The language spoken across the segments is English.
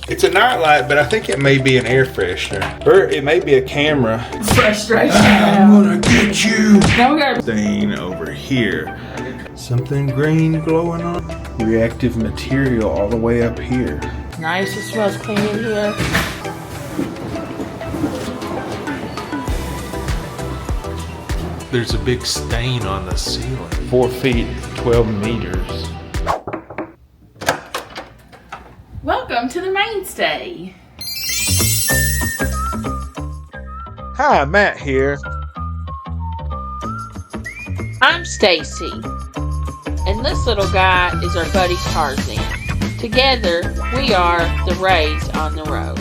It's a night light, but I think it may be an air freshener. Or it may be a camera. Frustration. I'm gonna get you. Now we got Stain over here. Something green glowing on. Reactive material all the way up here. nice. It smells clean in here. There's a big stain on the ceiling. 4 feet, 12 meters. Welcome to the MainStay. Hi, Matt here. I'm Staci, and this little guy is our buddy Tarzan. Together, we are the Rays on the road.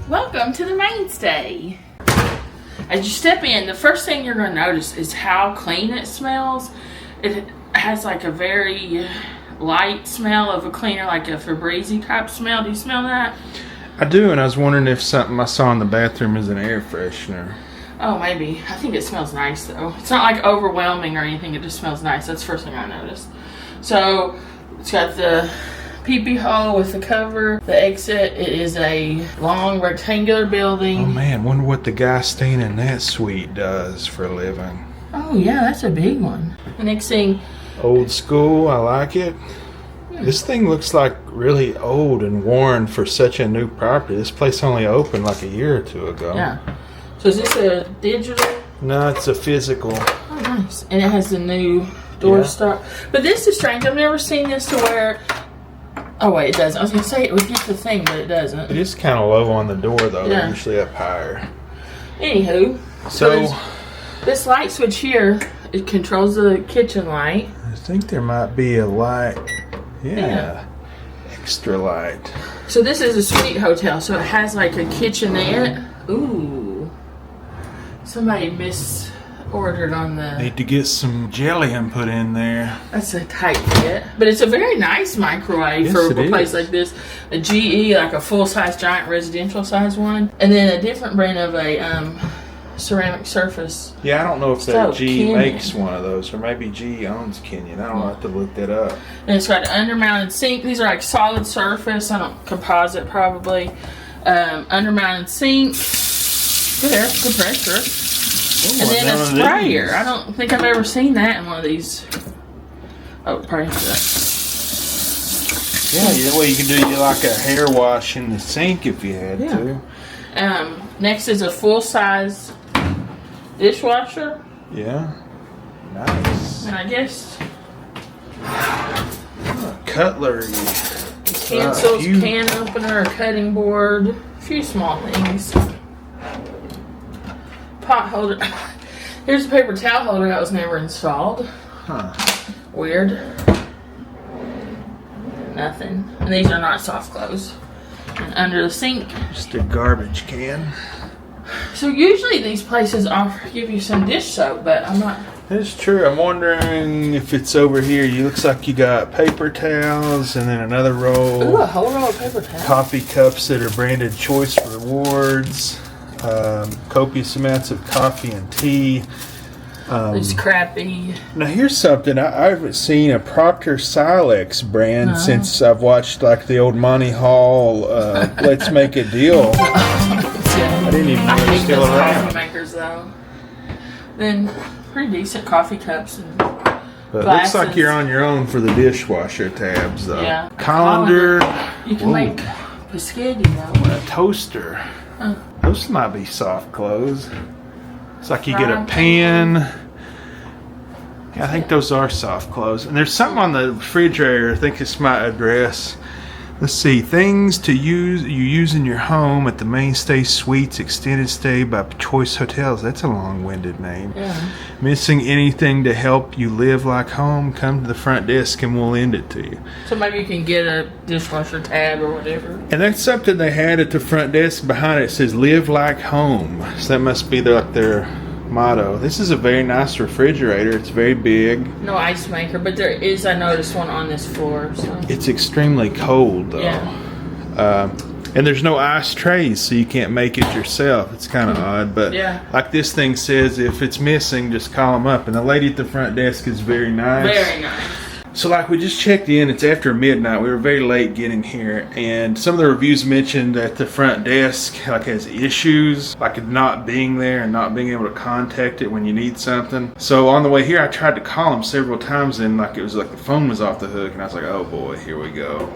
Welcome to the MainStay. As you step in, the first thing you're going to notice is how clean it smells. It has like a very light smell of a cleaner, like a Febreze type smell. Do you smell that? I do, and I was wondering if something I saw in the bathroom is an air freshener. Oh, maybe. I think it smells nice though. It's not like overwhelming or anything. It just smells nice. That's the first thing I noticed. So it's got the pee-pee hole with the cover, the exit. It is a long rectangular building. Oh man, wonder what the guy staying in that suite does for a living. Oh yeah, that's a big one. The next thing, Old school, I like it. This thing looks like really old and worn for such a new property. This place only opened like a year or two ago. yeah. So is this a digital? No, it's a physical. Oh, nice. And it has the new door stop. But this is strange. I've never seen this to where. Oh wait, it doesn't. I was gonna say it would get the thing, but it doesn't. It is kind of low on the door though. Yeah. They're usually up higher. Anywho, So this light switch here, it controls the kitchen light. I think there might be a light. Yeah. Extra light. So this is a suite hotel, so it has like a kitchenette. Ooh. Somebody misordered on the... Need to get some jelly and put in there. That's a tight fit. But it's a very nice microwave for a place like this. A GE, like a full-size giant residential size one. And then a different brand of a ceramic surface. Yeah, I don't know if that G Kenyon makes one of those, or maybe G owns Kenyon. I don't know, I have to look that up. And it's got an undermounted sink. These are like solid surface. I don't composite probably. Undermounted sink. Good air, good pressure. Ooh, And then a none of sprayer. these. I don't think I've ever seen that in one of these. Oh, probably have that. Yeah, well, you can do like a hair wash in the sink if you had to. Next is a full-size dishwasher. Yeah. Nice. And I guess Cutlery. utensils, can opener, a cutting board, a few small things. Pot holder. Here's a paper towel holder that was never installed. Huh. Weird. Nothing. And these are not soft close. And under the sink. Just a garbage can. So usually these places give you some dish soap, but I'm not. That's true. I'm wondering if it's over here. You looks like you got paper towels and then another roll. Ooh, a whole roll of paper towels. Coffee cups that are branded Choice Rewards. Copious amounts of coffee and tea. It's crappy. Now here's something. I haven't seen a Procter Silex brand since I've watched like the old Monty Hall Let's Make a Deal. I didn't even know they're still around. Coffee makers though. Then pretty decent coffee cups and But it glasses. looks like you're on your own for the dishwasher tabs though. Yeah. Colander. You can make biscotti though. A toaster. Those might be soft clothes. It's like you get a pan. Yeah, I think those are soft clothes. And there's something on the refrigerator. I think this might address. Let's see. Things you use in your home at the MainStay Suites extended stay by Choice Hotels. That's a long-winded name. Yeah. Missing anything to help you live like home? Come to the front desk and we'll lend it to you. So maybe you can get a dishwasher tab or whatever. And that's something they had at the front desk. Behind it says "Live like home." So that must be their motto. This is a very nice refrigerator. It's very big. No ice maker, but there is, I noticed, one on this floor. So. It's extremely cold though. Yeah. And there's no ice trays, so you can't make it yourself. It's kind of odd, but like this thing says, if it's missing, just call them up. And the lady at the front desk is very nice. Very nice. So like we just checked in, it's after midnight. We were very late getting here, and some of the reviews mentioned that the front desk like has issues, like it not being there and not being able to contact it when you need something. So on the way here, I tried to call them several times, and like it was like the phone was off the hook, and I was like, oh boy, here we go.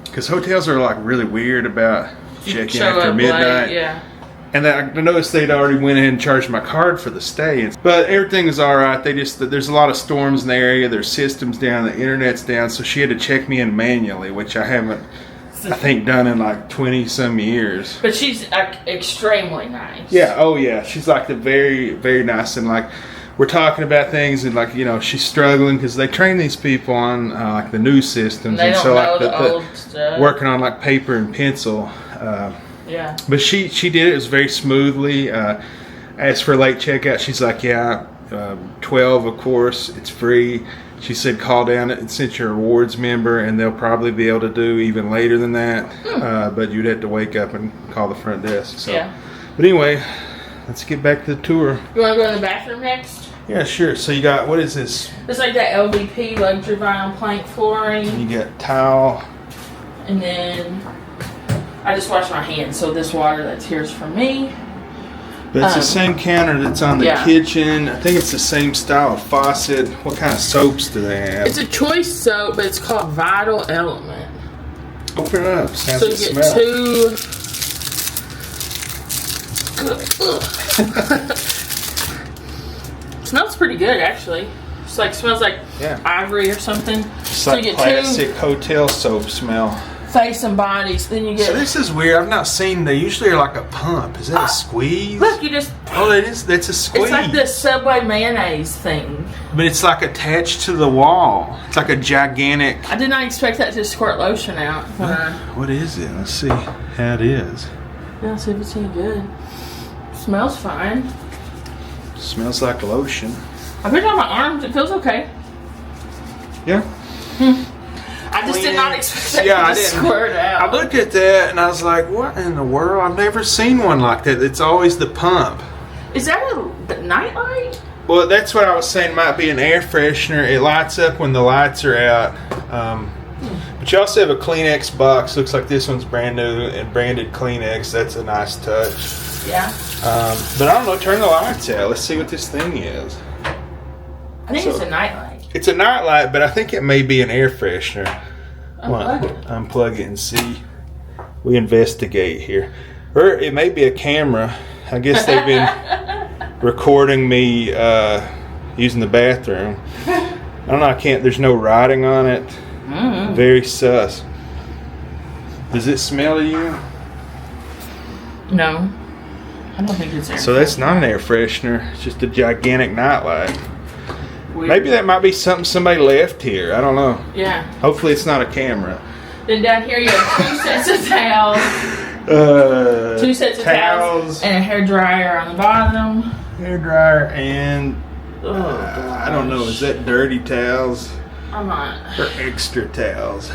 Because hotels are like really weird about checking after midnight. Late, yeah. And I noticed they'd already went ahead and charged my card for the stay. But everything is all right. There's a lot of storms in the area. There's systems down. The internet's down. So she had to check me in manually, which I haven't, I think, done in like 20 some years. But she's extremely nice. Yeah. Oh yeah. She's like the very, very nice. And like we're talking about things, and like, you know, she's struggling because they train these people on like the new systems. They don't so know like the old stuff. Working on like paper and pencil. Yeah. But she did it. It was very smoothly. As for late checkout, she's like, yeah, 12, of course, it's free. She said call down and since you're a rewards member, and they'll probably be able to do even later than that. But you'd have to wake up and call the front desk. So. Yeah. But anyway, let's get back to the tour. You want to go in the bathroom next? Yeah, sure. So you got, what is this? It's like that LVP luxury vinyl plank flooring. You got towel. And then I just washed my hands, so this water that's here is for me. But it's the same counter that's on the kitchen. I think it's the same style of faucet. What kind of soaps do they have? It's a Choice soap, but it's called Vital Element. Open it up. Sounds so you get two. Smells pretty good, actually. It's like smells like ivory or something. It's so like you get classic hotel soap smell. Face and bodies. Then you get. So this is weird. I've not seen. They usually are like a pump. Is that a squeeze? Look, you just. Oh, it is. That's a squeeze. It's like the Subway mayonnaise thing. But it's like attached to the wall. It's like a gigantic. I did not expect that to squirt lotion out. What is it? Let's see how it is. Yeah, see if it's any good. Smells fine. Smells like lotion. I put it on my arms. It feels okay. Yeah. I just did not expect it to squirt out. I looked at that and I was like, what in the world? I've never seen one like that. It's always the pump. Is that a nightlight? Well, that's what I was saying. Might be an air freshener. It lights up when the lights are out. But you also have a Kleenex box. Looks like this one's brand new and branded Kleenex. That's a nice touch. Yeah. But I don't know. Turn the lights out. Let's see what this thing is. I think it's a nightlight. It's a nightlight, but I think it may be an air freshener. Unplug it and see. We investigate here. Or it may be a camera. I guess they've been recording me using the bathroom. I don't know. I can't. There's no writing on it. Mm-hmm. Very sus. Does it smell to you? No. I don't think it's air. So that's not an air freshener. It's just a gigantic nightlight. Weird. Maybe that might be something somebody left here. I don't know. Yeah. Hopefully it's not a camera. Then down here you have 2 sets of towels. 2 sets of towels and a hair dryer on the bottom. Hair dryer and Oh, I don't know. Is that dirty towels I'm not. or extra towels?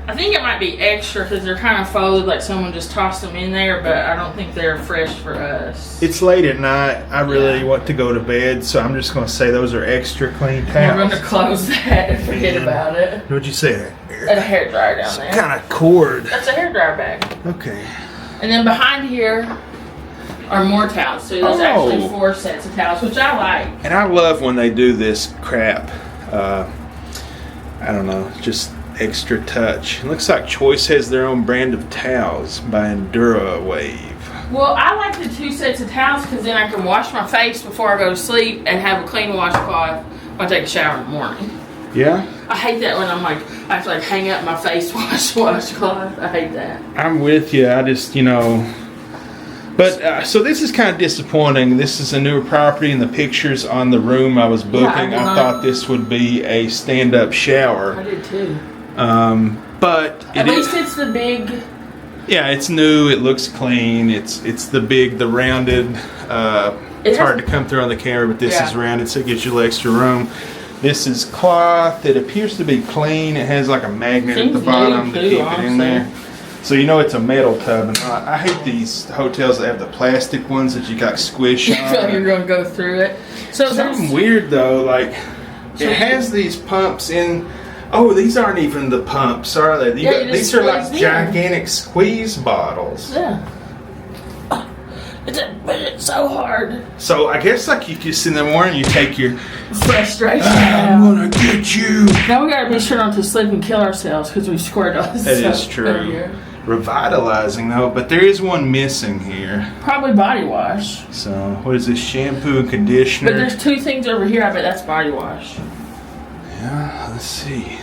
I think it might be extra because they're kind of folded like someone just tossed them in there, but I don't think they're fresh for us. It's late at night. I really want to go to bed, so I'm just going to say those are extra clean towels. We're going to close that and forget about it. What'd you say? And a hair dryer down there. Kind of cord. That's a hair dryer bag. Okay. And then behind here are more towels. So there's actually 4 sets of towels, which I like. And I love when they do this crap. I don't know, just extra touch. It looks like Choice has their own brand of towels by Endura Wave. Well, I like the 2 sets of towels because then I can wash my face before I go to sleep and have a clean washcloth when I take a shower in the morning. Yeah? I hate that when I'm like, I have to like hang up my face washcloth. I hate that. I'm with you. I just, But, so this is kind of disappointing. This is a newer property, and the pictures on the room I was booking, I thought this would be a stand-up shower. I did too. But at least it's the big. Yeah, it's new. It looks clean. It's the rounded. It's hard to come through on the camera, but this is rounded, so it gives you a little extra room. This is cloth. It appears to be clean. It has like a magnet at the bottom to keep it in there. So it's a metal tub, and I hate these hotels that have the plastic ones that you got squish on. You feel like you're going to go through it. So something weird though, like it has these pumps in. Oh, these aren't even the pumps, are they? These are like gigantic squeeze bottles. Yeah. It's so hard. So I guess like you just in the morning you take your frustration. I'm gonna get you. Now we gotta be sure not to sleep and kill ourselves because we squirted all this. That is true. Revitalizing though, but there is one missing here. Probably body wash. So what is this? Shampoo and conditioner. But there's 2 things over here. I bet that's body wash. Yeah, let's see.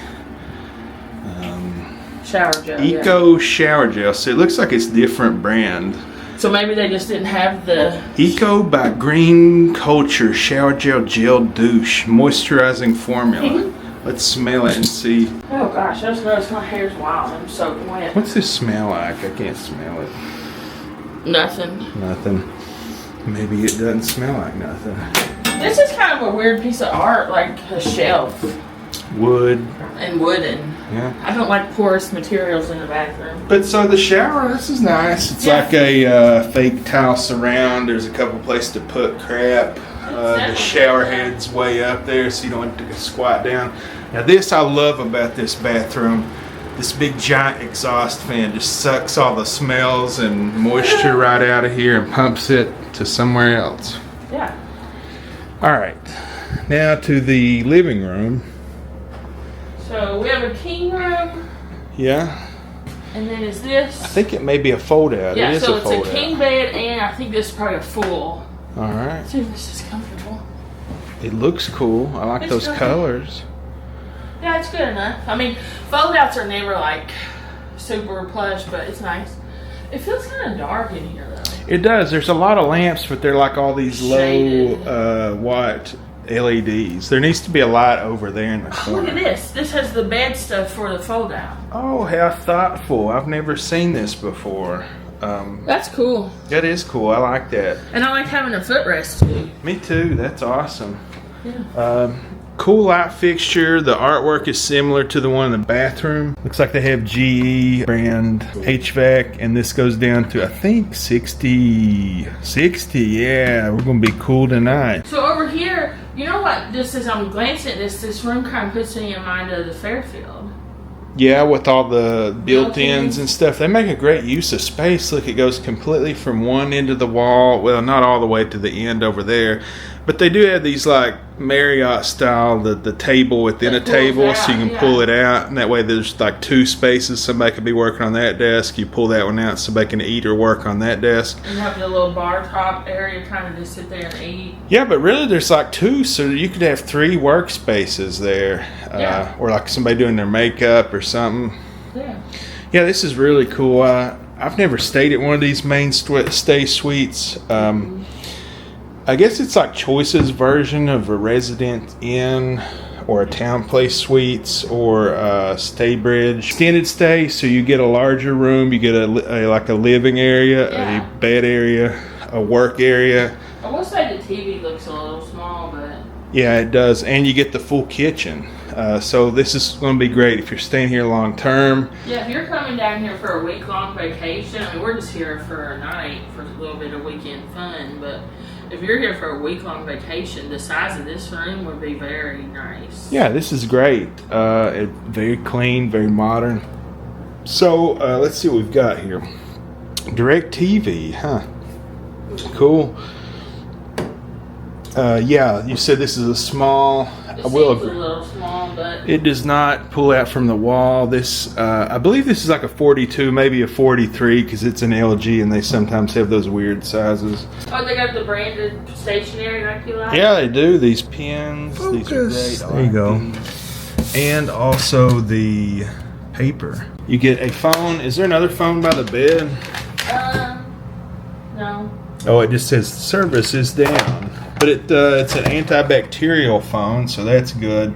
Shower gel. Eco shower gel. So it looks like it's different brand. So maybe they just didn't have the Eco by Green Culture Shower Gel Douche Moisturizing Formula. Let's smell it and see. Oh gosh, I just noticed my hair's wild. I'm soaking wet. What's this smell like? I can't smell it. Nothing. Nothing. Maybe it doesn't smell like nothing. This is kind of a weird piece of art, like a shelf. Wood. And wooden. Yeah. I don't like porous materials in the bathroom. But so the shower, this is nice. It's like a fake tile surround. There's a couple places to put crap. The shower head's way up there, so you don't have to squat down. Now this I love about this bathroom. This big giant exhaust fan just sucks all the smells and moisture right out of here and pumps it to somewhere else. Yeah. All right. Now to the living room. So we have a king room. Yeah. And then is this? I think it may be a fold out. Yeah, it is so a fold it's a king bed, and I think this is probably a full. All right. Let's see if this is comfortable. It looks cool. I like those colors. Yeah, it's good enough. I mean, fold outs are never like super plush, but it's nice. It feels kind of dark in here though. It does. There's a lot of lamps, but they're like all these low watt LEDs. There needs to be a light over there in the corner. Look at this. This has the bed stuff for the fold out. Oh, how thoughtful. I've never seen this before. That's cool. That is cool. I like that. And I like having a footrest too. Me too. That's awesome. Yeah. Cool light fixture. The artwork is similar to the one in the bathroom. Looks like they have GE brand HVAC, and this goes down to I think 60. Yeah, we're gonna be cool tonight. So over here, you know what? Just as I'm glancing at this room kind of puts me in mind of the Fairfield. Yeah, with all the built-ins and stuff. They make a great use of space. Look, it goes completely from one end of the wall. Well, not all the way to the end over there. But they do have these like Marriott style, the table within a table, so you can pull it out. And that way there's like 2 spaces. Somebody could be working on that desk. You pull that one out, somebody can eat or work on that desk. And you have the little bar top area kind of just sit there and eat. Yeah, but really there's like 2, so you could have 3 workspaces there. Or like somebody doing their makeup or something. Yeah. Yeah, this is really cool. I've never stayed at one of these MainStay Suites. I guess it's like Choice's version of a Resident Inn or a Town Place Suites or Stay Bridge extended stay. So you get a larger room, you get like a living area, Yeah. a bed area, a work area. I will say the TV looks a little small, but Yeah, it does, and you get the full kitchen. So this is going to be great if you're staying here long term. yeah, if you're coming down here for a week-long vacation, I mean, we're just here for a night for a little bit of weekend fun, but if you're here for a week-long vacation, the size of this room would be very nice. Yeah, this is great. Very clean, very modern. So let's see what we've got here. Direct TV, huh? Cool. Yeah, you said this is a small. It I will seems a agree. little small, but It does not pull out from the wall. This, I believe this is like a 42, maybe a 43, because it's an LG, and they sometimes have those weird sizes. oh, they got the branded stationery like you like? Yeah, they do. These pins, these are great. There you go. And also the paper. You get a phone. Is there another phone by the bed? No. Oh, it just says service is down. But it's an antibacterial phone, so that's good.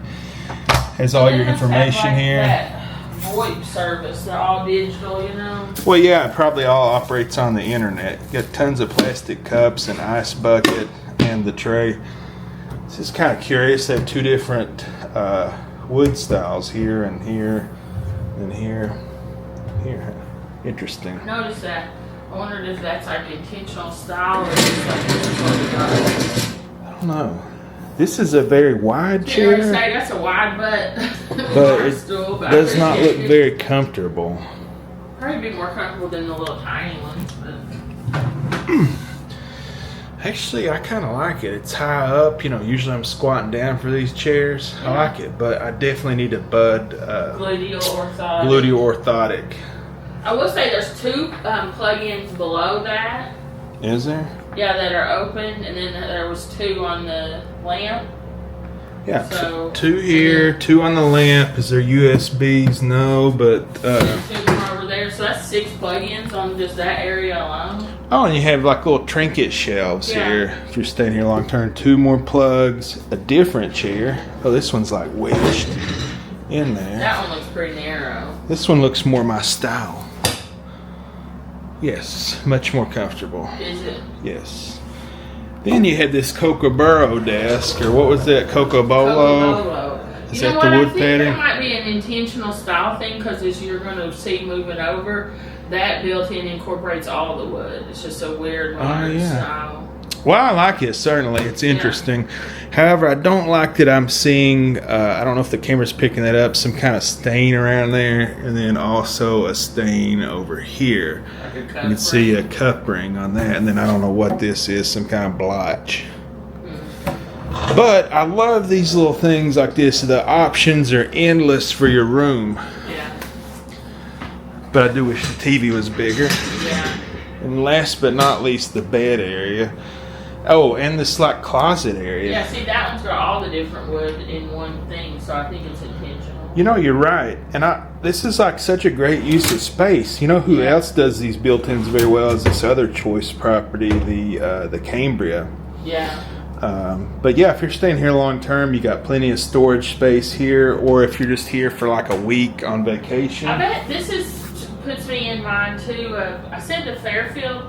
Has all your information here. That VoIP service, they're all digital, you know. Well, yeah, it probably all operates on the internet. Got tons of plastic cups, an ice bucket, and the tray. This is kind of curious. They have two different wood styles here and here and here. Here, interesting. Notice that. I wondered if that's like intentional style or just like this is what we got. I don't know. This is a very wide Can't really chair, say that's a wide butt. but bar it stool, but does not look it. very comfortable. Probably be more comfortable than the little tiny ones, but Actually, I kind of like it. It's high up. You know, usually I'm squatting down for these chairs. I like it, but I definitely need a Bud gluteal orthotic. gluteal orthotic. I will say there's two plug-ins below that. Is there? Yeah, that are open, and then there was two on the lamp. Yeah, So- two here, two on the lamp. Is there USBs? No, but Two more over there, so that's 6 plug-ins on just that area alone. oh, and you have like little trinket shelves Yeah. here. If you're staying here long term, 2 more plugs, a different chair. Oh, this one's like wedged in there. That one looks pretty narrow. This one looks more my style. Yes, much more comfortable. Is it? Yes. Then you had this Kookaburra desk, or what was that, Kokobolo? Bolo. Is You know that what? the I wood think pattern? that might be an intentional style thing because as you're going to see moving over, that built-in incorporates all the wood. It's just a weird modern yeah. style. Well, I like it, certainly. It's interesting. However, I don't like that I'm seeing, I don't know if the camera's picking that up, some kind of stain around there, and then also a stain over here. Like a You cup can see a ring. cup ring on that, and then I don't know what this is, some kind of blotch. But I love these little things like this. The options are endless for your room. Yeah. But I do wish the TV was bigger. Yeah. And last but not least, the bed area. Oh, and this like closet area. Yeah, see, that one's got all the different wood in one thing, so I think it's intentional. You know, you're right. And this is like such a great use of space. You know who Yeah. else does these built-ins very well is this other choice property, the Cambria. Yeah. But yeah, if you're staying here long term, you got plenty of storage space here, or if you're just here for like a week on vacation. I bet puts me in mind too. I said the Fairfield,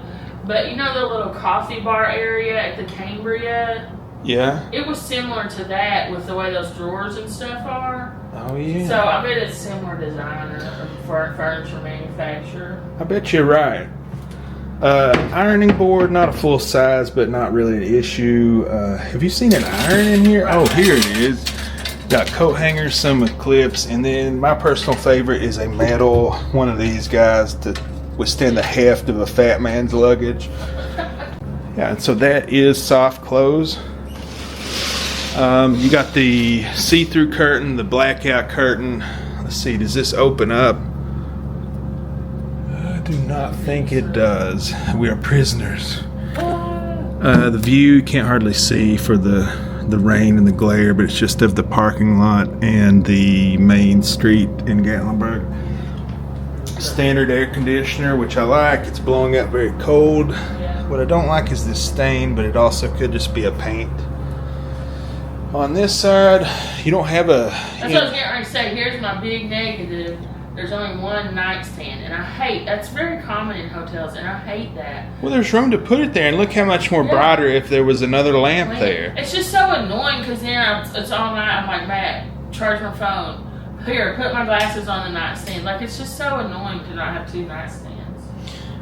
but you know the little coffee bar area at the Cambria? Yeah. It was similar to that with the way those drawers and stuff are. Oh yeah. So I bet it's similar design for a furniture manufacturer. I bet you're right. Ironing board, not a full size, but not really an issue. Have you seen an iron in here? Oh, here it is. Got coat hangers, some with clips, and then my personal favorite is a metal one of these guys to withstand the heft of a fat man's luggage. Yeah, and so that is soft close. You got the see-through curtain, the blackout curtain. Let's see, does this open up? I do not think it does. We are prisoners. The view you can't hardly see for the rain and the glare, but it's just of the parking lot and the main street in Gatlinburg. Standard air conditioner, which I like. It's blowing up very cold. Yeah. What I don't like is this stain, but it also could just be a paint On this side, you don't have a... That's what I was getting ready to say. Here's my big negative. There's only one nightstand, and I hate, that's very common in hotels, and I hate that. Well, there's room to put it there, and look how much more brighter if there was another lamp there. It's just so annoying, because then it's all night, I'm like, Matt, charge my phone. Here, put my glasses on the nightstand. Like, it's just so annoying to not have two nightstands.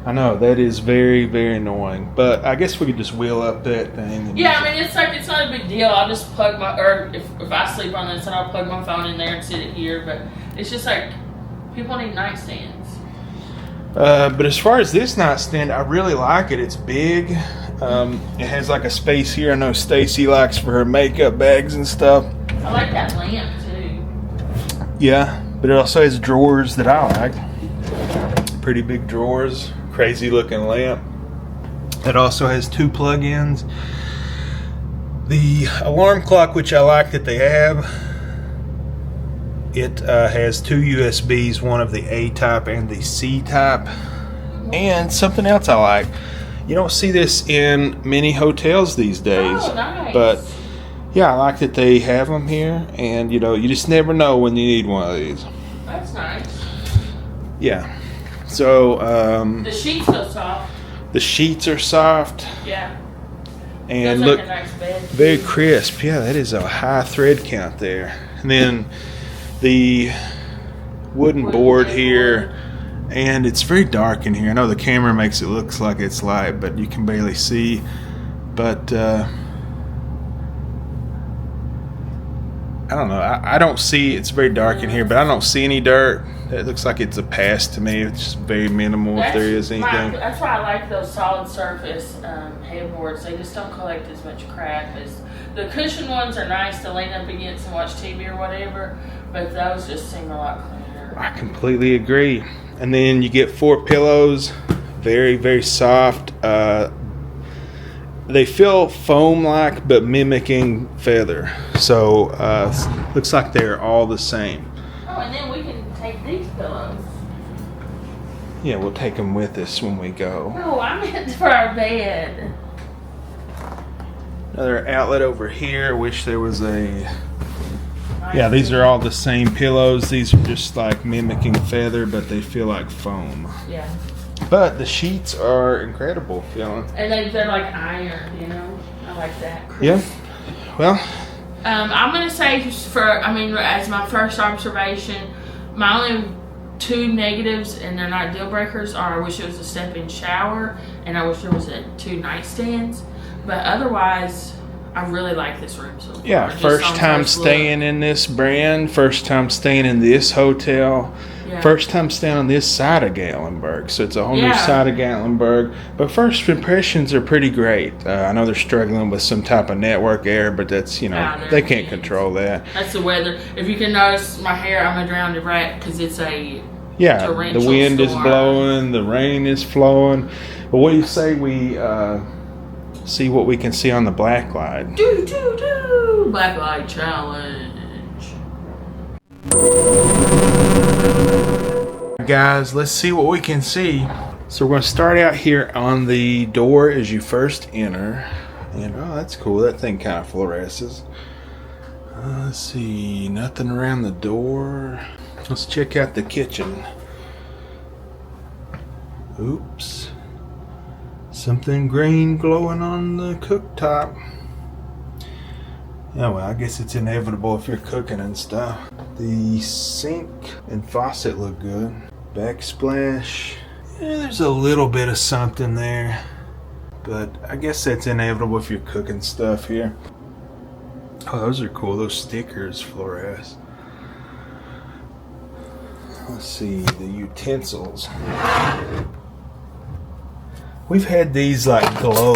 I know, that is very, very annoying. But I guess we could just wheel up that thing. And yeah, I mean, it's like, it's not a big deal. I'll just plug my, or if I sleep on this, then I'll plug my phone in there and sit it here. But it's just like, people need nightstands. But as far as this nightstand, I really like it. It's big. It has like a space here. I know Staci likes for her makeup bags and stuff. I like that lamp, too. Yeah, but it also has drawers that I like. Pretty big drawers. Crazy looking lamp. It also has 2 plug-ins. The alarm clock, which I like that they have, it has 2 USBs, one of the A type and the C type. And something else I like, you don't see this in many hotels these days. Oh, nice. But yeah, I like that they have them here, and you know, you just never know when you need one of these. That's nice. Yeah. So the sheets are soft. the sheets are soft. Yeah. And Feels look, like a nice bed. very crisp. Yeah, that is a high thread count there. And then the wooden board here, and it's very dark in here. I know the camera makes it look like it's light, but you can barely see. But I don't know. I don't see. It's very dark in here, but I don't see any dirt. It looks like it's a pass to me. It's just very minimal if there is anything. That's why I like those solid surface headboards. They just don't collect as much crap as the cushion ones are nice to lean up against and watch TV or whatever, but those just seem a lot cleaner. I completely agree. And then you get 4 pillows, very, very soft. They feel foam-like, but mimicking feather. So looks like they're all the same. Oh, and then we can take these pillows. Yeah, we'll take them with us when we go. No, I meant for our bed. Another outlet over here. Wish there was a... Yeah, these are all the same pillows. These are just like mimicking feather, but they feel like foam. Yeah. But the sheets are incredible feeling. And they're like iron, you know? I like that. Yeah. Well, I'm going to say as my first observation, my only 2 negatives, and they're not deal breakers, are I wish it was a step-in shower, and I wish there was 2 nightstands. But otherwise, I really like this room so far. yeah, first time staying in this brand, first time staying in this hotel, first time staying on this side of Gatlinburg. So it's a whole new side of Gatlinburg. But first impressions are pretty great. I know they're struggling with some type of network error, but that's, you know, they can't control that. That's the weather. If you can notice my hair, I'm a drowned rat because it's a torrential the wind storm. is blowing, the rain is flowing. But what do you say we see what we can see on the black light? Do black light challenge. Guys, let's see what we can see. So we're going to start out here on the door as you first enter. And oh, that's cool. That thing kind of fluoresces. Let's see. Nothing around the door. Let's check out the kitchen. Oops. Something green glowing on the cooktop. Oh, well, I guess it's inevitable if you're cooking and stuff. The sink and faucet look good. Backsplash. Yeah, there's a little bit of something there. But I guess that's inevitable if you're cooking stuff here. Oh, those are cool. Those stickers fluoresce. Let's see, the utensils. We've had these like glow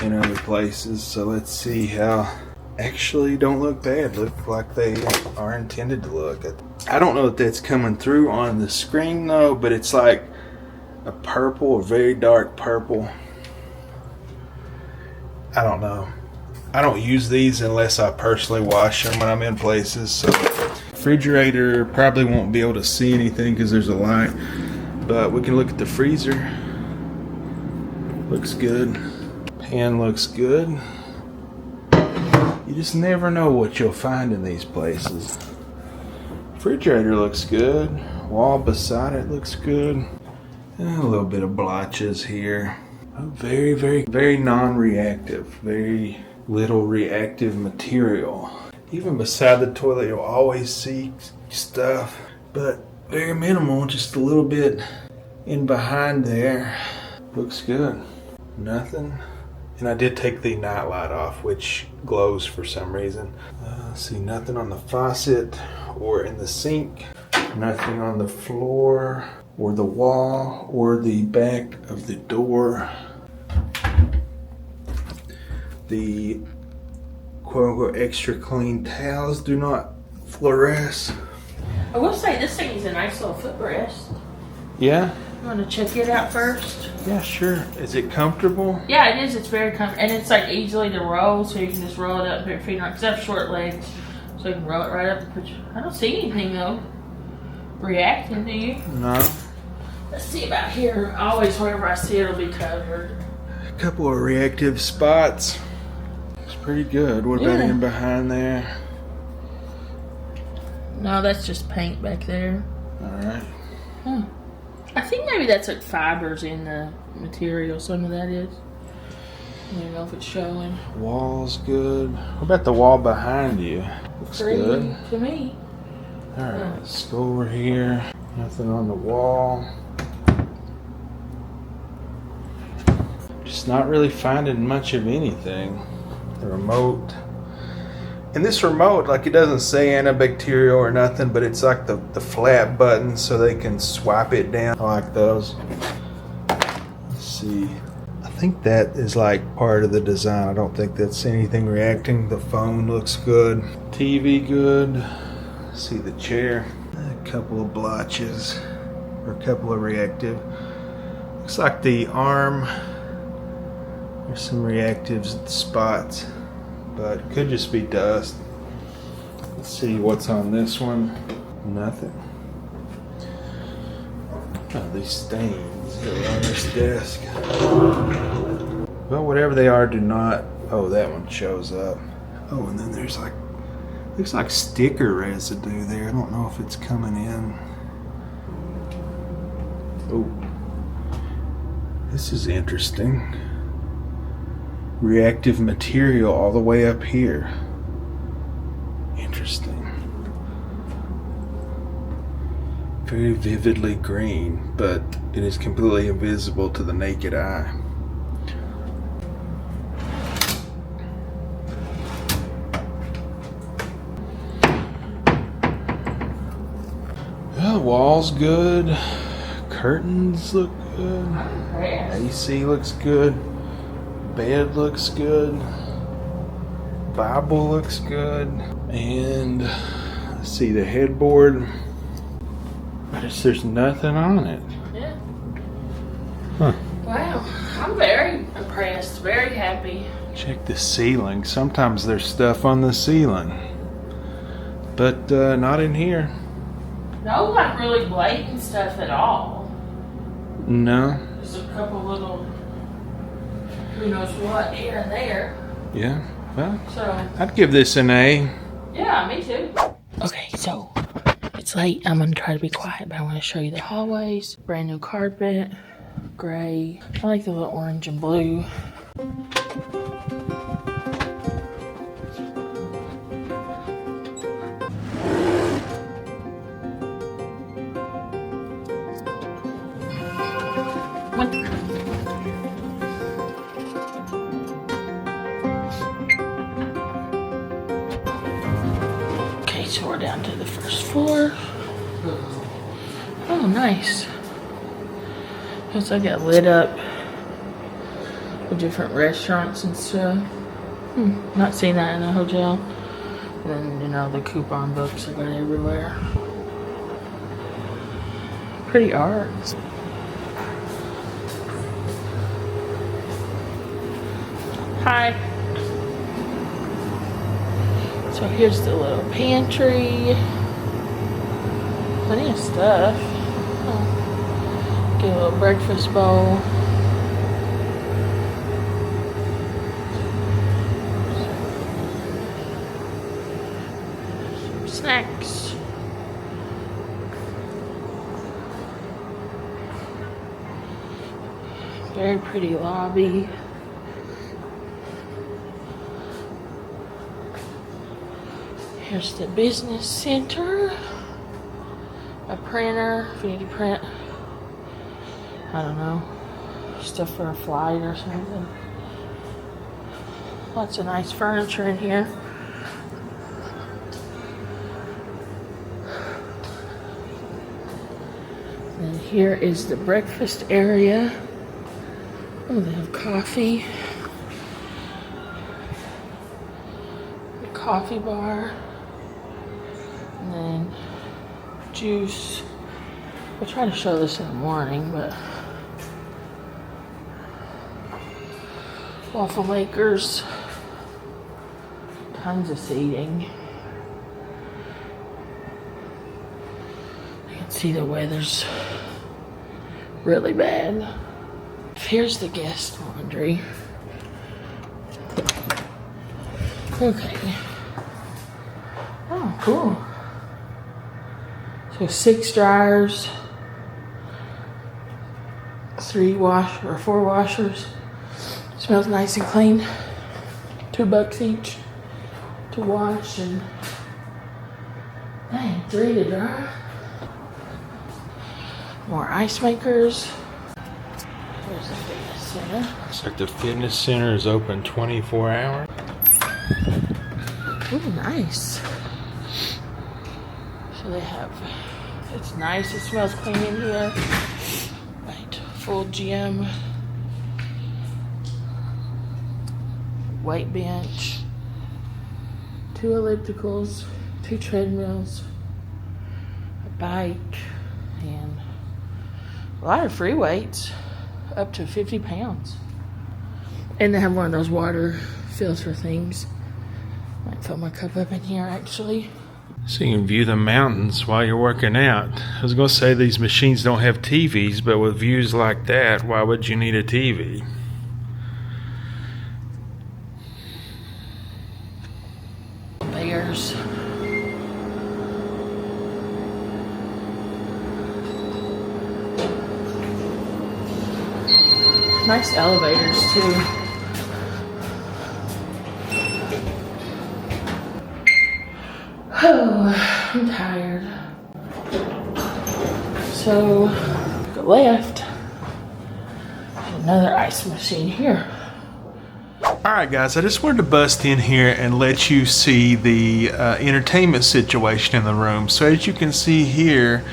in other places, so let's see how. Actually don't look bad. Look like they are intended to look. I don't know if that's coming through on the screen though, but it's like a purple, a very dark purple. I don't know. I don't use these unless I personally wash them when I'm in places. So refrigerator probably won't be able to see anything because there's a light, but we can look at the freezer. Looks good. Pan looks good. You just never know what you'll find in these places. Refrigerator looks good. Wall beside it looks good. And a little bit of blotches here. Very, very, very non-reactive. Very little reactive material. Even beside the toilet, you'll always see stuff, but very minimal. Just a little bit in behind there. Looks good. Nothing. And I did take the night light off, which glows for some reason. See nothing on the faucet or in the sink. Nothing on the floor or the wall or the back of the door. The quote-unquote extra clean towels do not fluoresce. I will say this thing is a nice little footrest. Yeah? You want to check it out first? Yeah, sure. Is it comfortable? Yeah, it is. It's very comfortable. And it's like easily to roll, so you can just roll it up, put your feet on it. Because I have short legs, so you can roll it right up and put your... I don't see anything though reacting, do you? No. Let's see about here. Always wherever I see it, it'll be covered. A couple of reactive spots. It's pretty good. What about in behind there? No, that's just paint back there. Alright. I think maybe that's like fibers in the material. Some of that is. I don't know if it's showing. Wall's good. What about the wall behind you? Looks good to me. Alright, let's go over here. Nothing on the wall. Just not really finding much of anything. The remote. And this remote, like, it doesn't say antibacterial or nothing, but it's like the flat button so they can swipe it down. I like those. Let's see. I think that is like part of the design. I don't think that's anything reacting. The phone looks good. TV good. Let's see the chair. A couple of blotches. Or a couple of reactive. Looks like the arm. There's some reactive spots. But it could just be dust. Let's see what's on this one. Nothing. Oh, these stains that are on this desk. Well, whatever they are, do not... Oh, that one shows up. Oh, and then there's like... Looks like sticker residue there. I don't know if it's coming in. Oh. This is interesting. Reactive material all the way up here. Interesting. Very vividly green, but it is completely invisible to the naked eye. Well, the wall's good. Curtains look good. AC looks good. Bed looks good. Bible looks good. And let's see the headboard. There's nothing on it. Yeah. Huh. Wow. I'm very impressed. Very happy. Check the ceiling. Sometimes there's stuff on the ceiling. But not in here. No, like really blatant stuff at all. No. Just a couple little... who knows what here and there. Yeah. Well, So, I'd give this an A. yeah, me too. Okay, so it's late. I'm gonna try to be quiet, but I want to show you the hallways. Brand new carpet, gray. I like the little orange and blue. Okay, so we're down to the first floor. Oh, nice. Looks like it lit up with different restaurants and stuff. Not seen that in a hotel. And then, you know, the coupon books I got everywhere. Pretty art. Hi. So here's the little pantry. Plenty of stuff. Oh. Get a little breakfast bowl. pretty lobby. Here's the business center. A printer, if you need to print, I don't know, stuff for a flight or something. Lots of nice furniture in here. And here is the breakfast area. Oh, they have coffee. A coffee bar. And then juice. I'll try to show this in the morning, but waffle makers. Tons of seating. You can see the weather's really bad. Here's the guest laundry. Okay. Oh, cool. So 6 dryers, 4 washers. Smells nice and clean. $2 each to wash and dang, 3 to dry. More ice makers. Here's the fitness center. Looks like the fitness center is open 24 hours. Ooh, nice. So they have, it's nice, it smells clean in here. Right, full gym. Weight bench. 2 ellipticals, 2 treadmills, a bike, and a lot of free weights, up to 50 pounds. And they have one of those water filter things. Might fill my cup up in here actually. So you can view the mountains while you're working out. I was going to say these machines don't have TVs, but with views like that, why would you need a TV? Bears. Nice elevators too. Oh, I'm tired. So, go left. Another ice machine here. Alright guys, I just wanted to bust in here and let you see the entertainment situation in the room. So as you can see here,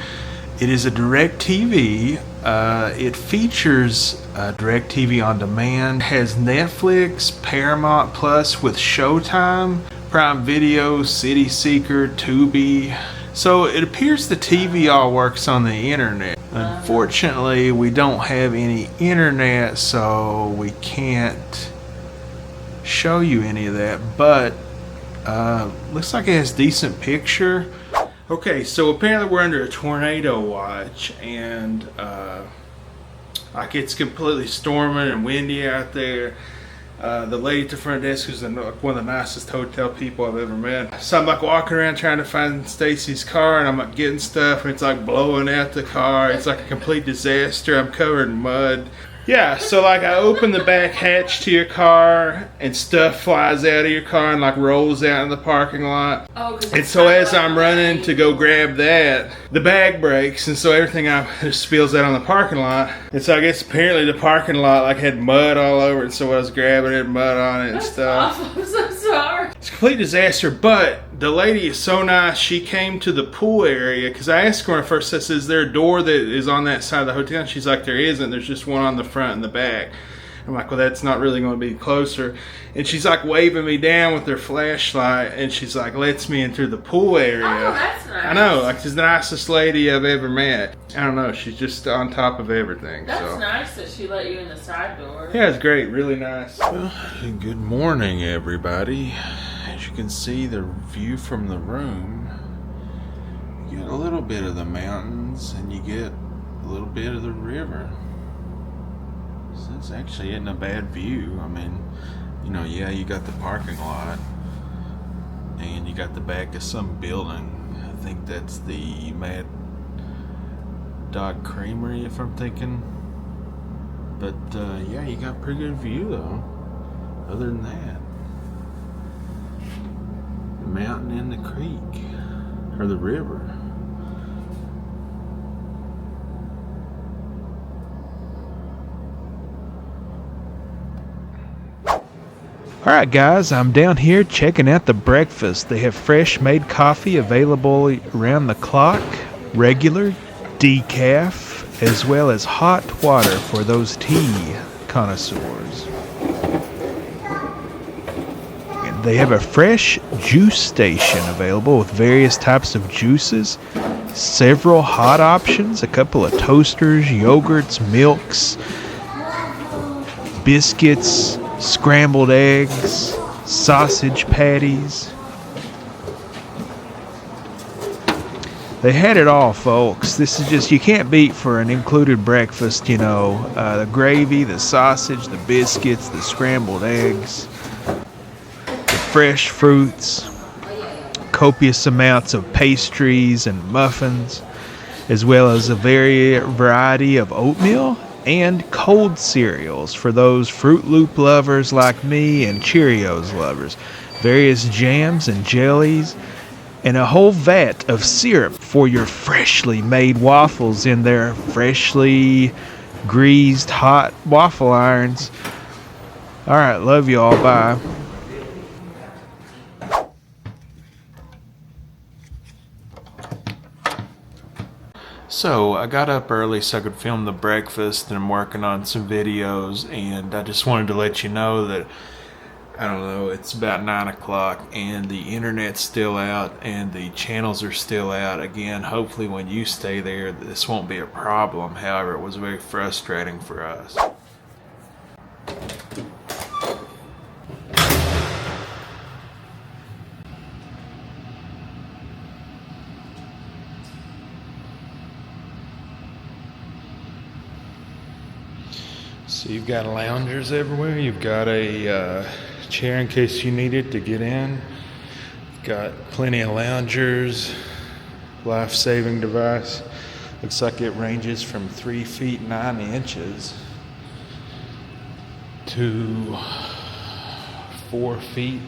it is a DirecTV. It features DirecTV on demand, has Netflix, Paramount Plus with Showtime, Prime Video, City Seeker, Tubi. So it appears the TV all works on the internet. Unfortunately, we don't have any internet, so we can't show you any of that, but looks like it has decent picture. Okay, so apparently we're under a tornado watch, and like it's completely storming and windy out there. The lady at the front desk, who's one of the nicest hotel people I've ever met. So I'm like walking around trying to find Staci's car, and I'm like getting stuff, and it's like blowing out the car. It's like a complete disaster. I'm covered in mud. Yeah, so like I open the back hatch to your car, and stuff flies out of your car and like rolls out in the parking lot. Oh, and so as I'm running to go grab that, the bag breaks, and so everything just spills out on the parking lot. And so I guess apparently the parking lot like had mud all over it, so I was grabbing it, mud on it and stuff. Awful. I'm so sorry. It's a complete disaster, but the lady is so nice. She came to the pool area, because I asked her when I first said, is there a door that is on that side of the hotel? And she's like, there isn't. There's just one on the front and the back. I'm like, well, that's not really going to be closer. And she's like waving me down with her flashlight, and she's like lets me into the pool area. Oh, that's nice. I know, like she's the nicest lady I've ever met. I don't know, she's just on top of everything. That's nice that she let you in the side door. Yeah, it's great, really nice. Well, good morning, everybody. As you can see, the view from the room, you get a little bit of the mountains and you get a little bit of the river. So this actually isn't a bad view. I mean, you know, yeah, you got the parking lot and you got the back of some building. I think that's the Mad Dog Creamery, if I'm thinking But yeah, you got a pretty good view though. Other than that, the mountain and the creek, or the river. Alright guys, I'm down here checking out the breakfast. They have fresh made coffee available around the clock, regular, decaf, as well as hot water for those tea connoisseurs. And they have a fresh juice station available with various types of juices, several hot options, a couple of toasters, yogurts, milks, biscuits, scrambled eggs, sausage patties. They had it all, folks. This is just, you can't beat for an included breakfast, you know. The gravy, the sausage, the biscuits, the scrambled eggs, the fresh fruits, copious amounts of pastries and muffins, as well as a variety of oatmeal and cold cereals for those Fruit Loop lovers like me and Cheerios lovers, various jams and jellies, and a whole vat of syrup for your freshly made waffles in their freshly greased hot waffle irons. Alright, love you all, bye. So I got up early so I could film the breakfast, and I'm working on some videos, and I just wanted to let you know that, I don't know, it's about 9 o'clock and the internet's still out and the channels are still out. Again, hopefully when you stay there this won't be a problem. However, it was very frustrating for us. So you've got loungers everywhere. You've got a chair in case you need it to get in. You've got plenty of loungers. Life-saving device. Looks like it ranges from 3 feet 9 inches to 4 feet.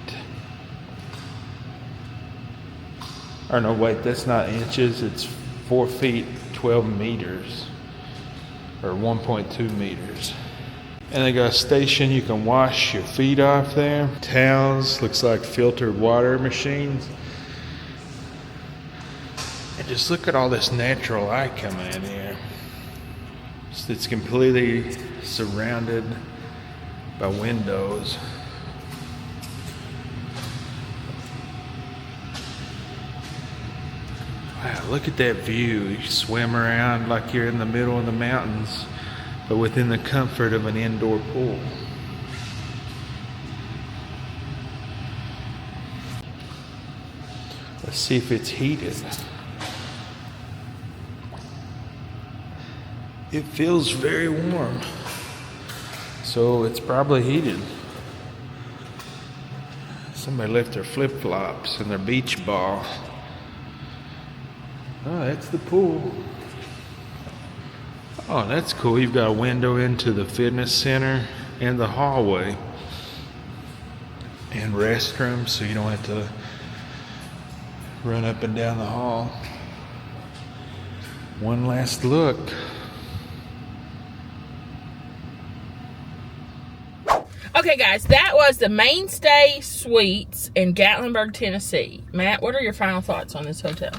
Or no, wait, that's not inches. It's 4 feet 12 meters, or 1.2 meters. And they got a station you can wash your feet off there. Towels, looks like filtered water machines. And just look at all this natural light coming in here. It's completely surrounded by windows. Wow, look at that view. You swim around like you're in the middle of the mountains, but within the comfort of an indoor pool. Let's see if it's heated. It feels very warm, so it's probably heated. Somebody left their flip-flops and their beach ball. Oh, that's the pool. Oh, that's cool. You've got a window into the fitness center and the hallway. And restrooms, so you don't have to run up and down the hall. One last look. Okay, guys, that was the MainStay Suites in Gatlinburg, Tennessee. Matt, what are your final thoughts on this hotel?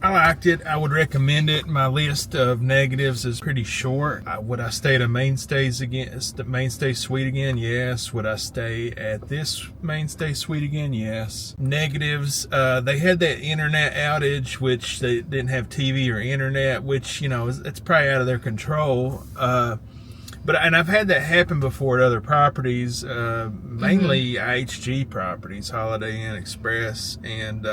I liked it. I would recommend it. My list of negatives is pretty short. Would I stay at a MainStay Suite again? Yes. Would I stay at this MainStay Suite again? Yes. Negatives, they had that internet outage, which they didn't have TV or internet, which, you know, it's probably out of their control. And I've had that happen before at other properties, mainly IHG properties, Holiday Inn Express, and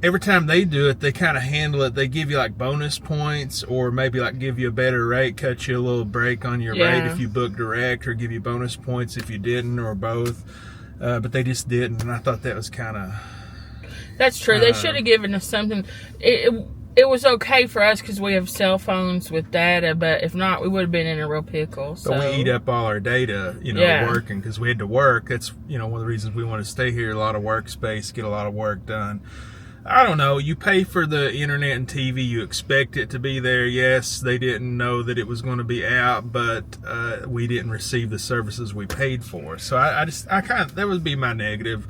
every time they do it, they kind of handle it. They give you like bonus points, or maybe like give you a better rate, cut you a little break on your rate if you book direct, or give you bonus points if you didn't, or both. But they just didn't, and I thought that was kind of... That's true. They should have given us something. it was okay for us because we have cell phones with data, but if not, we would have been in a real pickle. So. But we eat up all our data, working because we had to work. That's, one of the reasons we want to stay here. A lot of workspace, get a lot of work done. I don't know. You pay for the internet and TV. You expect it to be there. Yes, they didn't know that it was going to be out, but we didn't receive the services we paid for. So that would be my negative.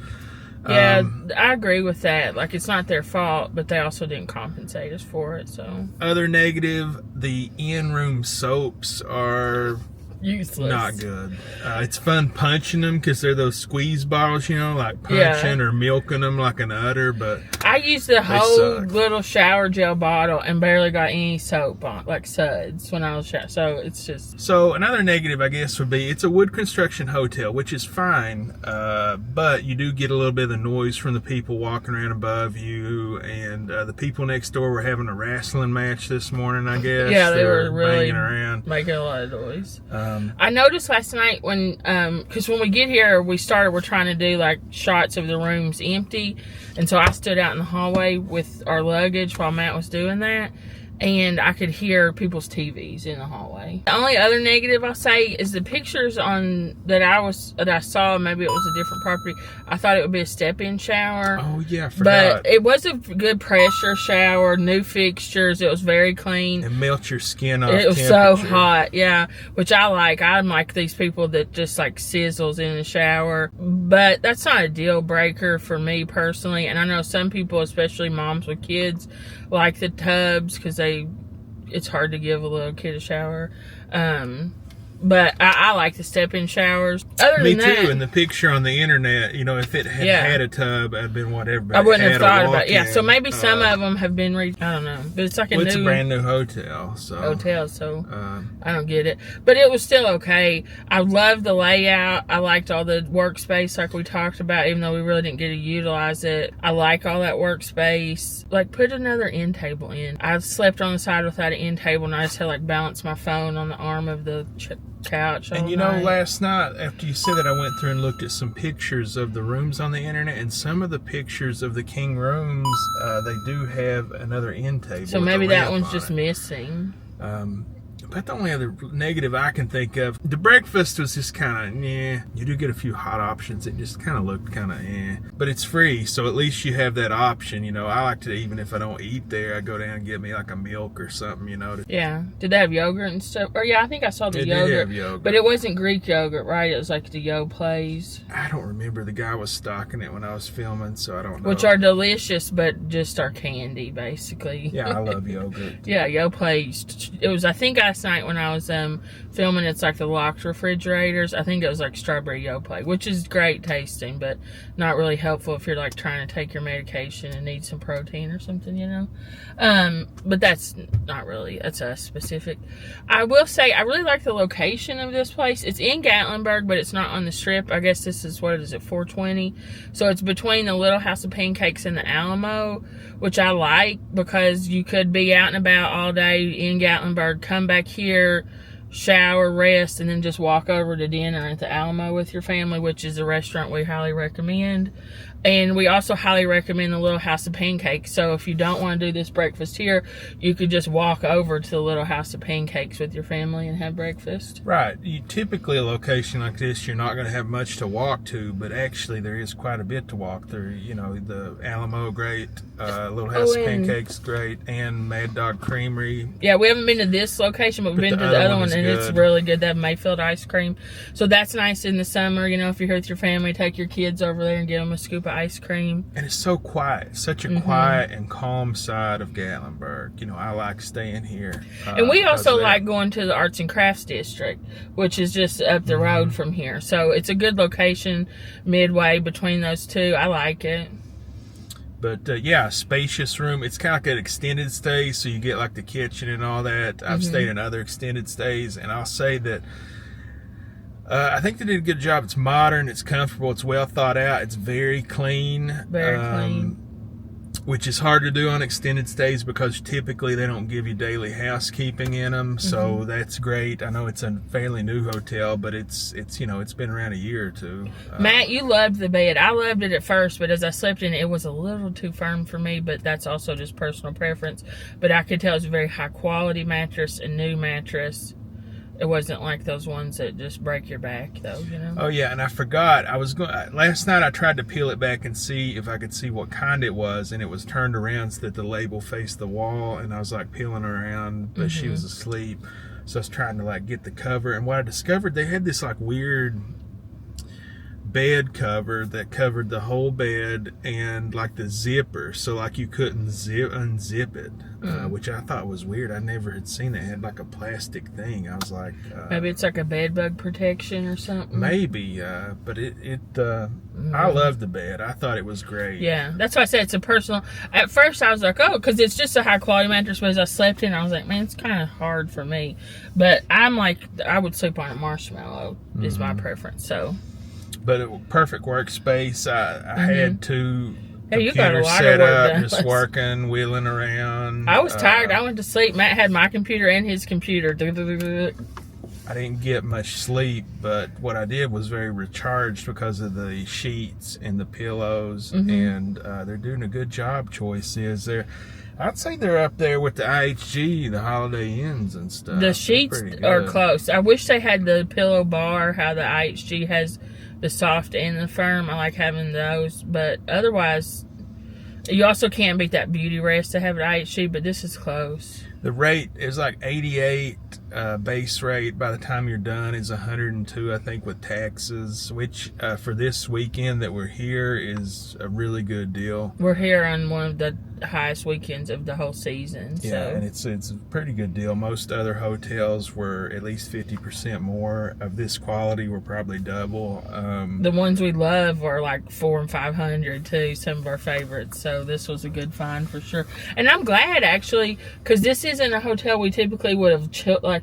Yeah, I agree with that. Like, it's not their fault, but they also didn't compensate us for it, so. Other negative, the in-room soaps are useless. Not good. It's fun punching them because they're those squeeze bottles, like punching or milking them like an udder, but I used the whole little shower gel bottle and barely got any soap on, like suds when I was so it's just. So another negative, I guess, would be it's a wood construction hotel, which is fine, but you do get a little bit of the noise from the people walking around above you, and the people next door were having a wrestling match this morning, I guess. Yeah, they were really banging around, making a lot of noise. I noticed last night when, because when we get here, we're trying to do like shots of the rooms empty, and so I stood out in the hallway with our luggage while Matt was doing that, and I could hear people's TVs in the hallway. The only other negative I'll say is the pictures that I saw, maybe it was a different property, I thought it would be a step-in shower. Oh yeah, I forgot. But it was a good pressure shower, new fixtures, it was very clean. It melts your skin off. It was so hot, yeah, which I like. I'm like these people that just like sizzles in the shower. But that's not a deal breaker for me personally. And I know some people, especially moms with kids, like the tubs because it's hard to give a little kid a shower. But I like the step-in showers. Me too. And the picture on the internet, if it had a tub, I'd been whatever. But I wouldn't have thought about it. Yeah, so maybe some of them have been I don't know. But it's like it's a brand new hotel. So I don't get it. But it was still okay. I loved the layout. I liked all the workspace like we talked about, even though we really didn't get to utilize it. I like all that workspace. Like, put another end table in. I slept on the side without an end table, and I just had like balance my phone on the arm of the couch. And last night after you said that, I went through and looked at some pictures of the rooms on the internet, and some of the pictures of the king rooms, they do have another end table. So maybe that one's just missing. But the only other negative I can think of, the breakfast was just kind of, you do get a few hot options. It just kind of looked kind of, but it's free, so at least you have that option. I like to, even if I don't eat there, I go down and get me like a milk or something, Yeah. Did they have yogurt and stuff? Or I think I saw the yogurt. Did have yogurt. But it wasn't Greek yogurt, right? It was like the Yoplait. I don't remember. The guy was stocking it when I was filming, so I don't know. Which are delicious, but just are candy, basically. Yeah, I love yogurt. Yeah, Yoplait. It was, I think, last night when I was filming, it's like the locked refrigerators. I think it was like strawberry Yoplait, which is great tasting, but not really helpful if you're like trying to take your medication and need some protein or something, But that's not really, that's us specific. I will say, I really like the location of this place. It's in Gatlinburg, but it's not on the strip. I guess this is, 420? So it's between the Little House of Pancakes and the Alamo, which I like because you could be out and about all day in Gatlinburg, come back here, shower, rest, and then just walk over to dinner at the Alamo with your family, which is a restaurant we highly recommend. And we also highly recommend the Little House of Pancakes. So if you don't want to do this breakfast here, you could just walk over to the Little House of Pancakes with your family and have breakfast. Right. Typically, a location like this, you're not going to have much to walk to, but actually there is quite a bit to walk through. The Alamo, great. Little House of Pancakes, great. And Mad Dog Creamery. Yeah, we haven't been to this location, but we've been to the other one, and it's really good. They have Mayfield ice cream. So that's nice in the summer. If you're here with your family, take your kids over there and get them a scoop of ice cream. And it's so quiet. Such a quiet and calm side of Gatlinburg. I like staying here. And we also like going to the Arts and Crafts District, which is just up the road from here. So it's a good location midway between those two. I like it. But spacious room. It's kind of like an extended stay, so you get like the kitchen and all that. I've stayed in other extended stays, and I'll say that I think they did a good job. It's modern, it's comfortable, it's well thought out, it's very clean. Very clean. which is hard to do on extended stays because typically they don't give you daily housekeeping in them. So that's great. I know it's a fairly new hotel, but it's you know, it's been around a year or two. Matt, you loved the bed. I loved it at first, but as I slept in it, it was a little too firm for me, but that's also just personal preference. But I could tell it's a very high quality mattress, a new mattress. It wasn't like those ones that just break your back, though, you know? Oh, yeah, and I forgot. Last night I tried to peel it back and see if I could see what kind it was, and it was turned around so that the label faced the wall, and I was, like, peeling her around, but she was asleep. So I was trying to, like, get the cover, and what I discovered, they had this, like, weird bed cover that covered the whole bed and, like, the zipper, so, like, you couldn't unzip it, which I thought was weird. I never had seen it. It had, like, a plastic thing. I was like... maybe it's like a bed bug protection or something? Maybe, but I loved the bed. I thought it was great. Yeah, that's why I said it's a personal... At first, I was like, oh, because it's just a high-quality mattress, but as I slept in, I was like, man, it's kind of hard for me. But I'm like, I would sleep on a marshmallow, is my preference, so... But it was perfect workspace. I had two you got a computers lot set of work up, done. just working, wheeling around. I was tired. I went to sleep. Matt had my computer and his computer. I didn't get much sleep, but what I did was very recharged because of the sheets and the pillows, and they're doing a good job. Choices I'd say they're up there with the IHG, the Holiday Inns and stuff. The sheets are close. I wish they had the pillow bar, how the IHG has the soft and the firm. I like having those, but otherwise, you also can't beat that beauty rest to have at IHG, but this is close. The rate is like 88 base rate. By the time you're done is 102, I think, with taxes, which for this weekend that we're here is a really good deal. We're here on one of the highest weekends of the whole season. Yeah, so. and it's a pretty good deal. Most other hotels were at least 50% more. Of this quality were probably double. The ones we love are like $400 and $500 too, some of our favorites. So this was a good find for sure. And I'm glad actually, because this isn't a hotel we typically would have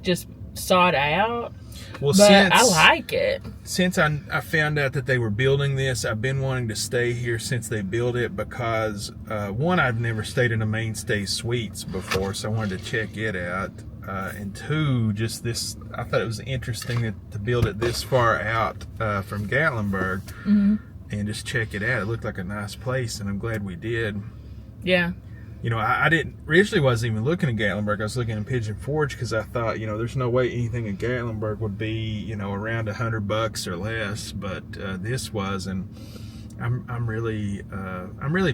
just sought out. Well, but I like it. Since I found out that they were building this, I've been wanting to stay here since they built it because, one, I've never stayed in a MainStay Suites before, so I wanted to check it out. And two, just this, I thought it was interesting to build it this far out from Gatlinburg and just check it out. It looked like a nice place, and I'm glad we did. Yeah. You know, I originally wasn't even looking at Gatlinburg. I was looking at Pigeon Forge because I thought, you know, there's no way anything in Gatlinburg would be, you know, around $100 or less. But this was, and I'm really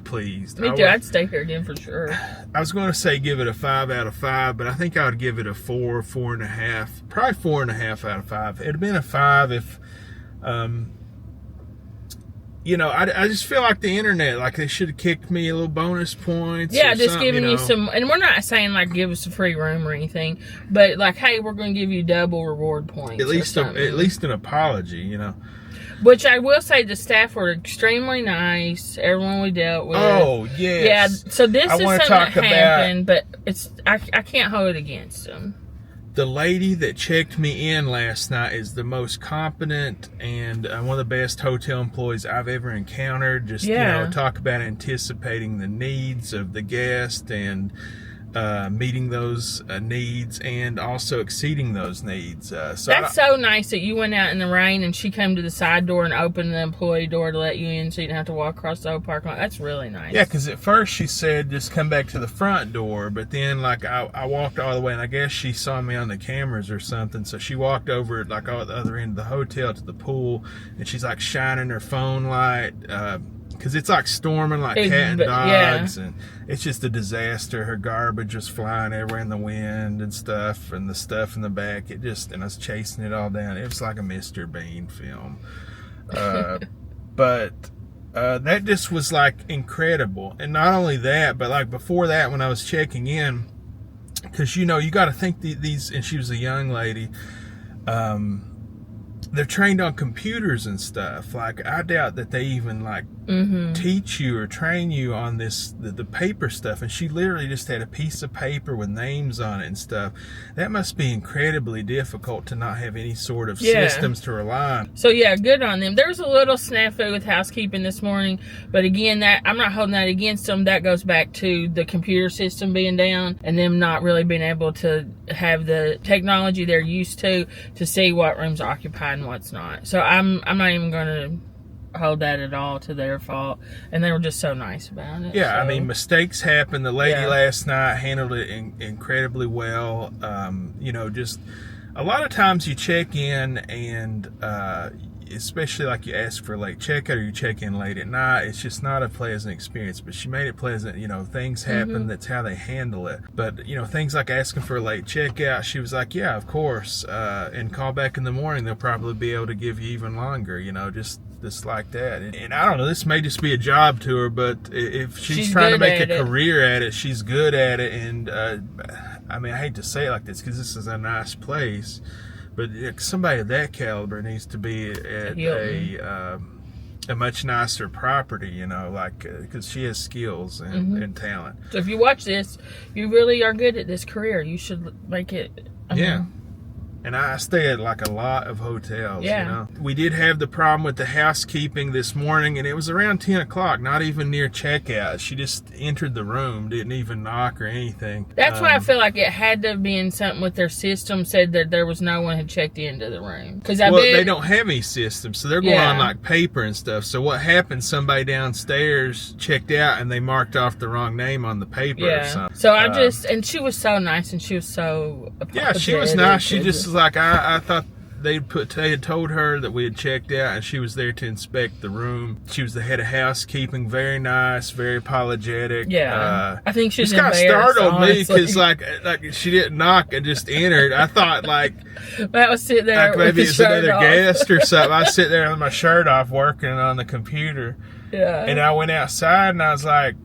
pleased. Me too. I'd stay here again for sure. I was going to say give it a 5 out of 5, but I think I would give it a 4.5, probably 4.5 out of 5. It'd have been a 5 if. You know, I just feel like the internet, like they should have kicked me a little bonus points. Yeah, just giving you you some, and we're not saying like give us a free room or anything, but like, hey, we're going to give you double reward points. At least an apology, you know. Which I will say, the staff were extremely nice. Everyone we dealt with. Oh yes. Yeah. So this is something that happened, but I can't hold it against them. The lady that checked me in last night is the most competent and one of the best hotel employees I've ever encountered. Just, you know, talk about anticipating the needs of the guest and meeting those needs and also exceeding those needs. That's so nice that you went out in the rain and she came to the side door and opened the employee door to let you in so you didn't have to walk across the whole parking lot. That's really nice. Yeah, because at first she said just come back to the front door, but then like I walked all the way, and I guess she saw me on the cameras or something, so she walked over like all the other end of the hotel to the pool, and she's like shining her phone light, because it's like storming like cat and dogs, and it's just a disaster. Her garbage was flying everywhere in the wind and stuff, and the stuff in the back, and I was chasing it all down. It was like a Mr. Bean film. But that just was like incredible. And not only that, but like before that, when I was checking in, because you know, you got to think these, and she was a young lady, they're trained on computers and stuff. Like, I doubt that they even like teach you or train you on the paper stuff. And she literally just had a piece of paper with names on it and stuff. That must be incredibly difficult to not have any sort of systems to rely on. So yeah, good on them. There was a little snafu with housekeeping this morning, but again, that I'm not holding that against them. That goes back to the computer system being down and them not really being able to have the technology they're used to see what room's occupied and what's not. So I'm not even going to hold that at all to their fault, and they were just so nice about it. Yeah, so. I mean, mistakes happen. The lady last night handled it incredibly well. You know, just a lot of times you check in and especially like you ask for a late checkout or you check in late at night, it's just not a pleasant experience. But she made it pleasant. You know, things happen. That's how they handle it. But, you know, things like asking for a late checkout, she was like, yeah, of course, and call back in the morning. They'll probably be able to give you even longer, you know, just like that. And I don't know, this may just be a job to her, but if she's trying to make a career at it, she's good at it. And I mean, I hate to say it like this because this is a nice place, but somebody of that caliber needs to be at a much nicer property, you know, like, because she has skills and talent. So if you watch this, you really are good at this career. You should make it. And I stay at like a lot of hotels, you know. We did have the problem with the housekeeping this morning, and it was around 10 o'clock, not even near checkout. She just entered the room, didn't even knock or anything. That's why I feel like it had to have been something with their system said that there was no one had checked into the room. Because they don't have any system, so they're going on like paper and stuff. So what happened, somebody downstairs checked out and they marked off the wrong name on the paper or something. So I and she was so nice and she was so yeah, she was nice. She just like, I thought they had told her that we had checked out and she was there to inspect the room. She was the head of housekeeping, very nice, very apologetic. I think she's kind of startled me because like she didn't knock and just entered. I thought like Matt was sitting there like maybe with it's another guest or something. I was sitting there with my shirt off working on the computer. Yeah. And I went outside and I was like,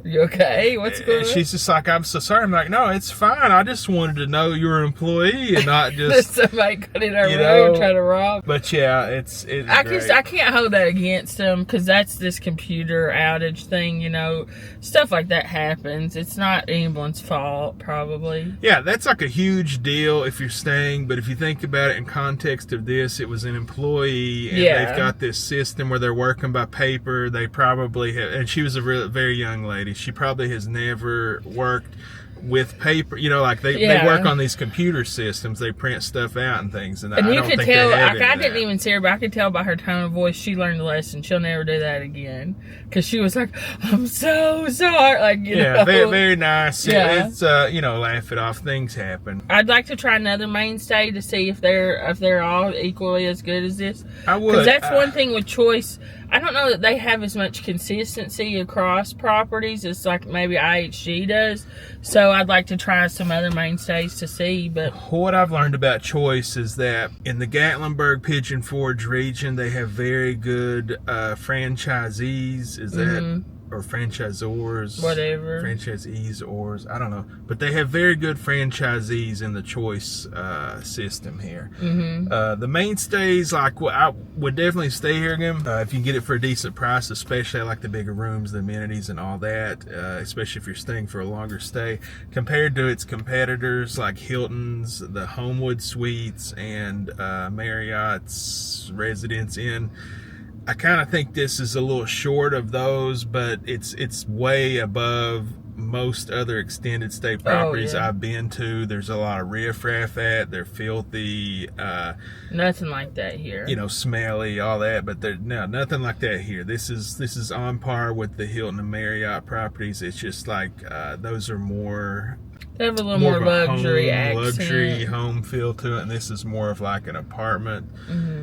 you okay? What's going on? She's just like, I'm so sorry. I'm like, no, it's fine. I just wanted to know you were an employee and not just somebody got in our room trying to rob. But yeah, it's I can't hold that against them because that's this computer outage thing, you know. Stuff like that happens. It's not anyone's fault, probably. Yeah, that's like a huge deal if you're staying, but if you think about it in context of this, it was an employee and they've got this system where they're working by paper. They probably have, and she was a very young lady. She probably has never worked with paper, you know, like they work on these computer systems. They print stuff out and things, and I you don't could think tell. they have I didn't even see her, but I could tell by her tone of voice she learned the lesson. She'll never do that again because she was like, "I'm so sorry," like you know. Very, very nice. Yeah, it's you know, laugh it off. Things happen. I'd like to try another MainStay to see if they're all equally as good as this. I would. Because that's one thing with Choice. I don't know that they have as much consistency across properties as like maybe IHG does. So I'd like to try some other MainStays to see. But what I've learned about Choice is that in the Gatlinburg, Pigeon Forge region, they have very good franchisees. Is that or franchisors, whatever, franchisees, or I don't know, but they have very good franchisees in the Choice system here. The MainStays, like, I would definitely stay here again if you can get it for a decent price, especially I like the bigger rooms, the amenities and all that, especially if you're staying for a longer stay compared to its competitors like Hilton's, the Homewood Suites, and Marriott's Residence Inn. I kind of think this is a little short of those, but it's way above most other extended stay properties I've been to. There's a lot of riffraff at. They're filthy. Nothing like that here. You know, smelly, all that. But nothing like that here. This is on par with the Hilton and Marriott properties. It's just like those are more. They have a little more luxury luxury home feel to it, and this is more of like an apartment,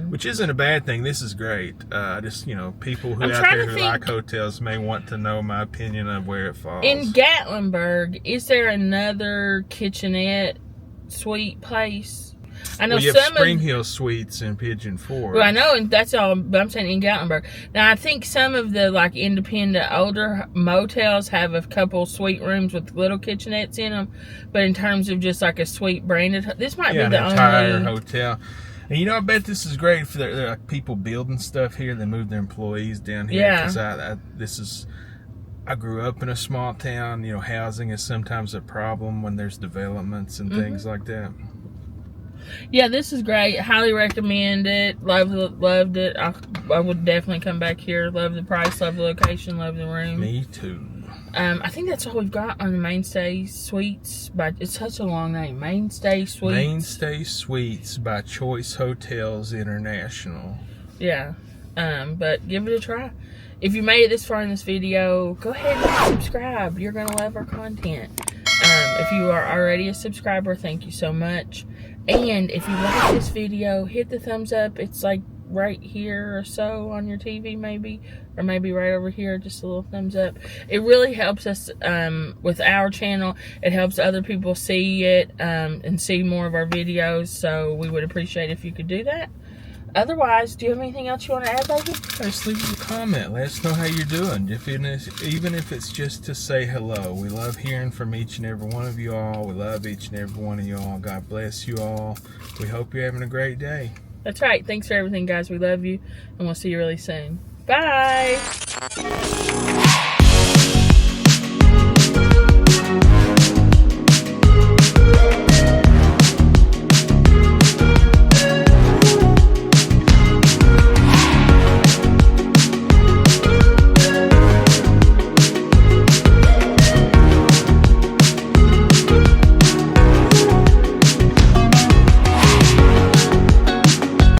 which isn't a bad thing. This is great. Just, you know, people who out there who like hotels may want to know my opinion of where it falls. In Gatlinburg, is there another kitchenette suite place? I know you have Spring Hill Suites in Pigeon Forge. Well, I know, and that's all, but I'm saying in Gatlinburg. Now, I think some of the, like, independent older motels have a couple suite rooms with little kitchenettes in them, but in terms of just, like, a suite branded, this might be the entire only hotel. And you know, I bet this is great for they're like people building stuff here. They move their employees down here. Yeah. Because I grew up in a small town. You know, housing is sometimes a problem when there's developments and things like that. Yeah, this is great. Highly recommend it. Loved it. I would definitely come back here. Love the price, love the location, love the room. Me too. I think that's all we've got on the MainStay Suites. But it's such a long name. MainStay Suites. MainStay Suites by Choice Hotels International. Yeah. But give it a try. If you made it this far in this video, go ahead and subscribe. You're going to love our content. If you are already a subscriber, thank you so much. And if you like this video, hit the thumbs up. It's like right here or so on your TV maybe, or maybe right over here, just a little thumbs up. It really helps us with our channel. It helps other people see it and see more of our videos, so we would appreciate if you could do that. Otherwise, do you have anything else you want to add, baby? Just leave us a comment. Let us know how you're doing. Even if it's just to say hello. We love hearing from each and every one of you all. We love each and every one of you all. God bless you all. We hope you're having a great day. That's right. Thanks for everything, guys. We love you, and we'll see you really soon. Bye!